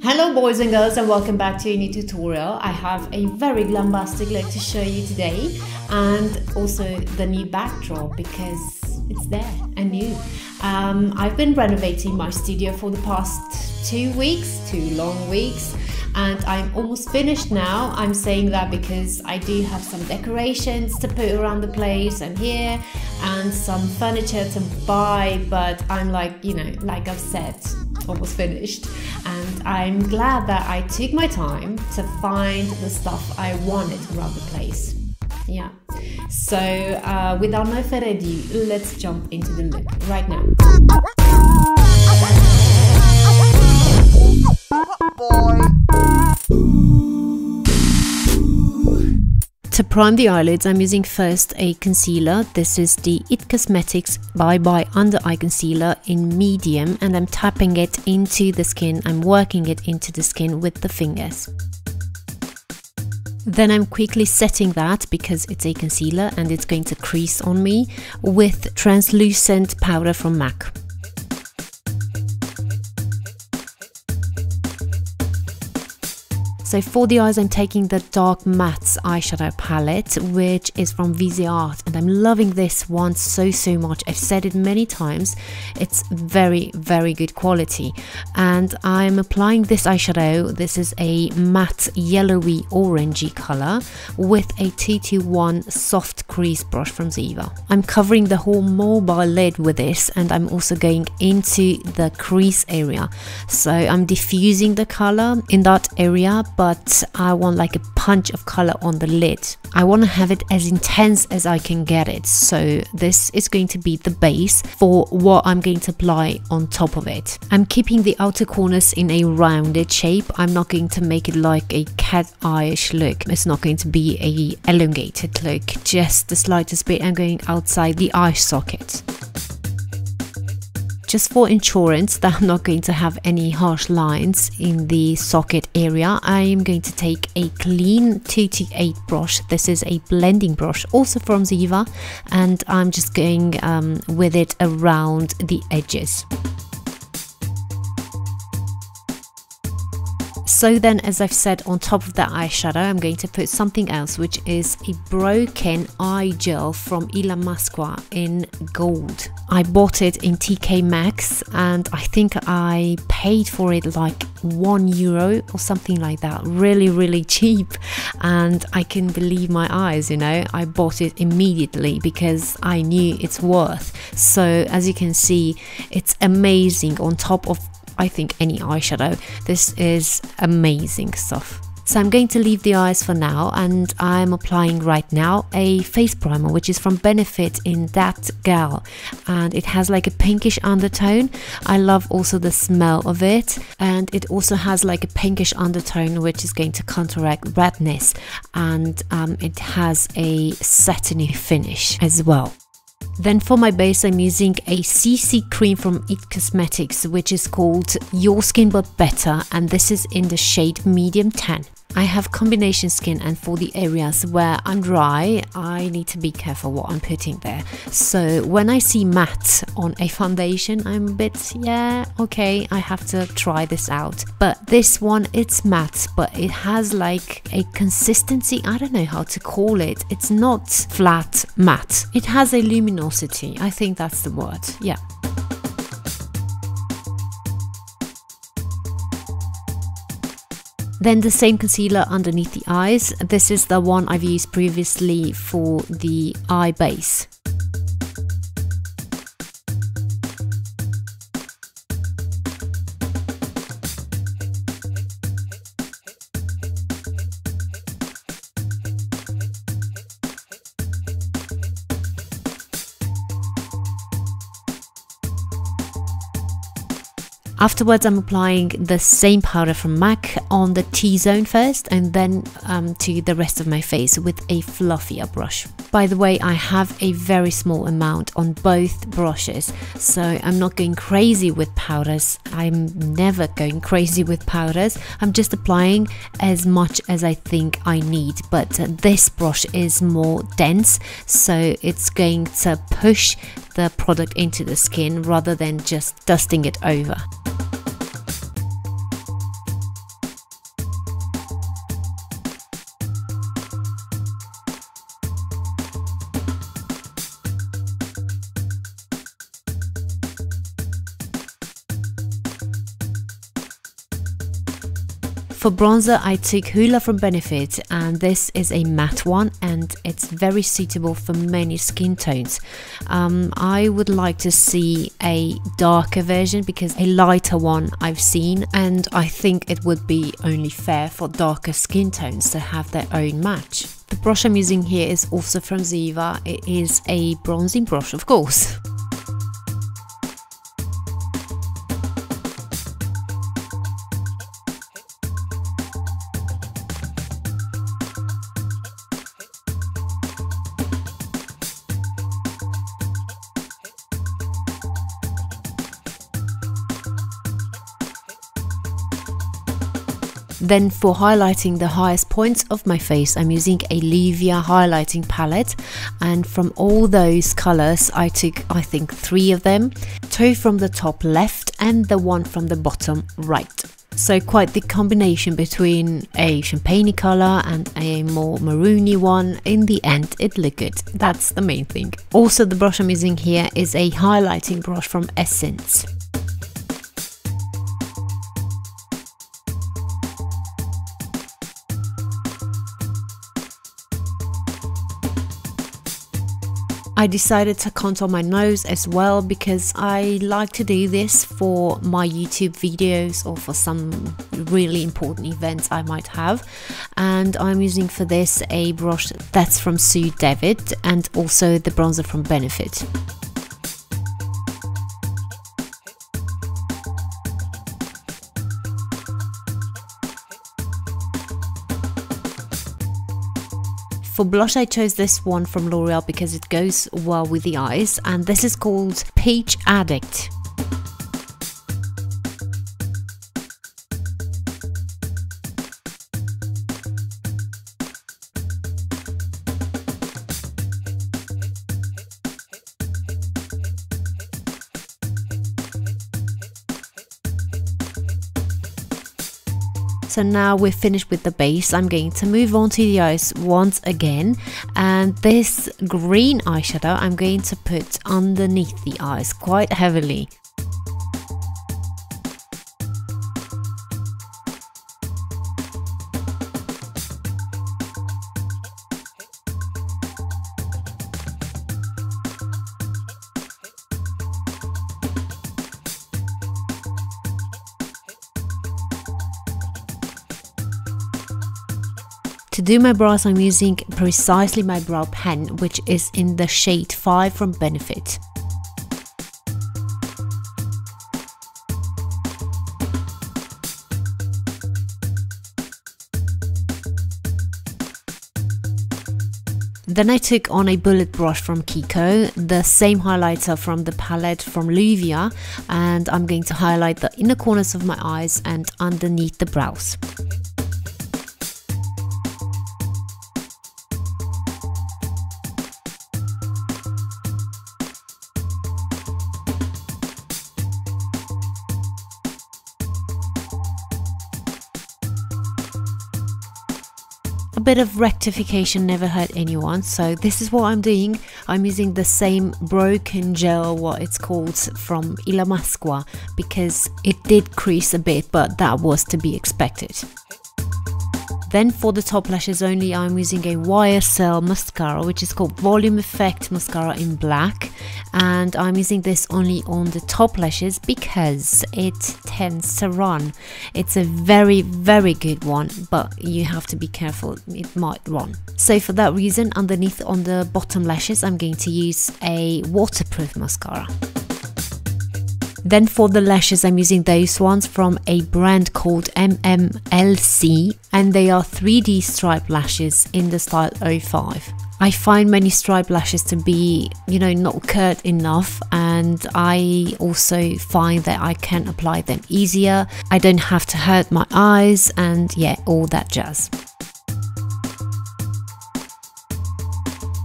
Hello boys and girls, and welcome back to a new tutorial. I have a very glambastic look to show you today, and also the new backdrop because it's there and new. I've been renovating my studio for the past 2 long weeks, and I'm almost finished now. I'm saying that because I do have some decorations to put around the place and here, and some furniture to buy, but I'm like, like I've said, almost finished. And I'm glad that I took my time to find the stuff I wanted around the place. Yeah, so without no further ado, let's jump into the look right now. To prime the eyelids, I'm using first a concealer. This is the IT Cosmetics Bye Bye Under Eye Concealer in medium, and I'm tapping it into the skin. I'm working it into the skin with the fingers. Then I'm quickly setting that, because it's a concealer and it's going to crease on me, with translucent powder from MAC. So for the eyes, I'm taking the Dark Mattes eyeshadow palette, which is from Viseart, and I'm loving this one so much. I've said it many times, it's very good quality. And I'm applying this eyeshadow. This is a matte yellowy orangey color with a 221 soft crease brush from Ziva. I'm covering the whole mobile lid with this, and I'm also going into the crease area. So I'm diffusing the color in that area, but I want like a punch of color on the lid. I want to have it as intense as I can get it. So this is going to be the base for what I'm going to apply on top of it. I'm keeping the outer corners in a rounded shape. I'm not going to make it like a cat eye-ish look. It's not going to be a elongated look, just the slightest bit. I'm going outside the eye socket. Just for insurance that I'm not going to have any harsh lines in the socket area, I am going to take a clean 228 brush. This is a blending brush, also from Ziva, and I'm just going with it around the edges. So then, as I've said, on top of that eyeshadow, I'm going to put something else, which is a broken eye gel from ILINCA in gold. I bought it in TK Maxx, and I think I paid for it like €1 or something like that. Really cheap, and I can believe my eyes, I bought it immediately because I knew it's worth. So as you can see, it's amazing on top of, I think, any eyeshadow. This is amazing stuff. So I'm going to leave the eyes for now, and I'm applying right now a face primer, which is from Benefit in That Gal, and it has like a pinkish undertone. I love also the smell of it, and it also has like a pinkish undertone which is going to counteract redness, and it has a satiny finish as well. Then for my base, I'm using a CC cream from IT Cosmetics, which is called Your Skin But Better, and this is in the shade medium tan. I have combination skin, and for the areas where I'm dry, I need to be careful what I'm putting there. So when I see matte on a foundation, I'm a bit, okay, I have to try this out. But this one, it's matte, but it has like a consistency, I don't know how to call it. It's not flat matte. It has a luminosity. I think that's the word. Yeah. Then the same concealer underneath the eyes. This is the one I've used previously for the eye base. Afterwards, I'm applying the same powder from MAC on the T-zone first, and then to the rest of my face with a fluffier brush. By the way, I have a very small amount on both brushes, so I'm not going crazy with powders. I'm never going crazy with powders. I'm just applying as much as I think I need, but this brush is more dense, so it's going to push the product into the skin rather than just dusting it over. For bronzer, I took Hoola from Benefit, and this is a matte one and it's very suitable for many skin tones. I would like to see a darker version because a lighter one I've seen, and I think it would be only fair for darker skin tones to have their own match. The brush I'm using here is also from Ziva. It is a bronzing brush, of course. Then for highlighting the highest points of my face, I'm using a Livia highlighting palette, and from all those colors I took, I think, 3 of them, 2 from the top left and the 1 from the bottom right. So quite the combination between a champagne color and a more maroony one. In the end it looked good, that's the main thing. Also the brush I'm using here is a highlighting brush from Essence. I decided to contour my nose as well because I like to do this for my YouTube videos or for some really important events I might have, and I'm using for this a brush that's from Sue David and also the bronzer from Benefit. For blush I chose this one from L'Oreal because it goes well with the eyes, and this is called Peach Addict. So now we're finished with the base. I'm going to move on to the eyes once again, and this green eyeshadow I'm going to put underneath the eyes quite heavily. To do my brows, I'm using precisely my brow pen, which is in the shade 5 from Benefit. Then I took on a bullet brush from Kiko, the same highlighter from the palette from Livia, and I'm going to highlight the inner corners of my eyes and underneath the brows. A bit of rectification never hurt anyone, so this is what I'm doing. I'm using the same broken gel, what it's called, from Walimex, because it did crease a bit, but that was to be expected. Then for the top lashes only, I'm using a YSL mascara, which is called Volume Effect Mascara in black, and I'm using this only on the top lashes because it tends to run. It's a very good one, but you have to be careful, it might run. So for that reason, underneath on the bottom lashes, I'm going to use a waterproof mascara. Then for the lashes, I'm using those ones from a brand called MMLC, and they are 3D stripe lashes in the style 05. I find many stripe lashes to be, not curved enough, and I also find that I can apply them easier. I don't have to hurt my eyes, and yeah, all that jazz.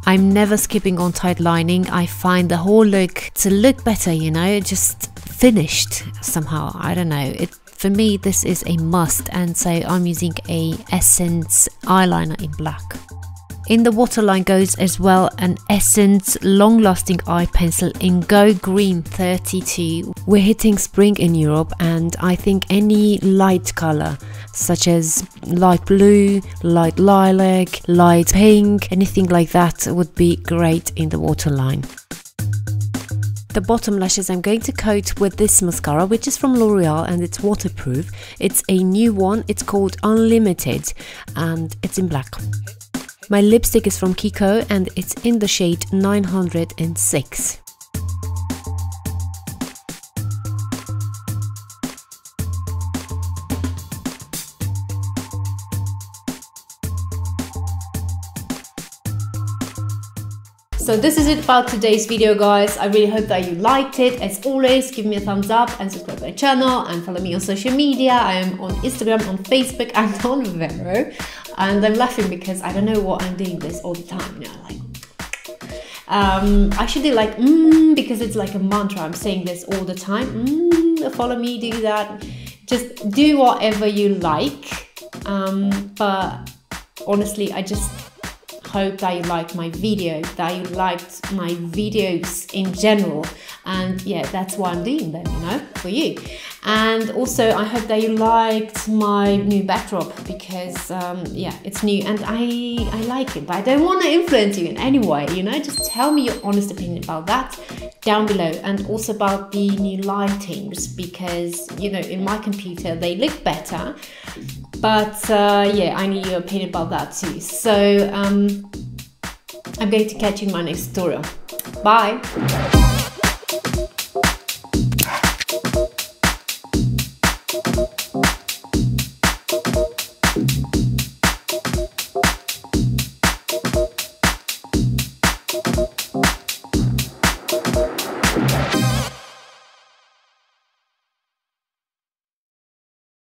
I'm never skipping on tight lining. I find the whole look to look better, just finished somehow. I don't know, for me this is a must, and so I'm using a Essence eyeliner in black. In the waterline goes as well an Essence long-lasting eye pencil in Go Green 32. We're hitting spring in Europe, and I think any light color such as light blue, light lilac, light pink, anything like that would be great in the waterline. The bottom lashes I'm going to coat with this mascara, which is from L'Oreal and it's waterproof. It's a new one, it's called Unlimited and it's in black. My lipstick is from Kiko and it's in the shade 906. So this is it about today's video, guys. I really hope that you liked it. As always, give me a thumbs up and subscribe to my channel and follow me on social media. I am on Instagram, on Facebook and on VERO. And I'm laughing because I don't know what I'm doing this all the time, you know, like I should do like because it's like a mantra. I'm saying this all the time. Follow me, do that. Just do whatever you like. But honestly, I just hope that you liked my video, that you liked my videos in general, and yeah, that's why I'm doing them, you know, for you. And also I hope that you liked my new backdrop because yeah, it's new and I like it, but I don't want to influence you in any way, you know. Just tell me your honest opinion about that down below, and also about the new lightings, because you know, in my computer they look better, but yeah, I need your opinion about that too. So I'm going to catch you in my next tutorial. Bye!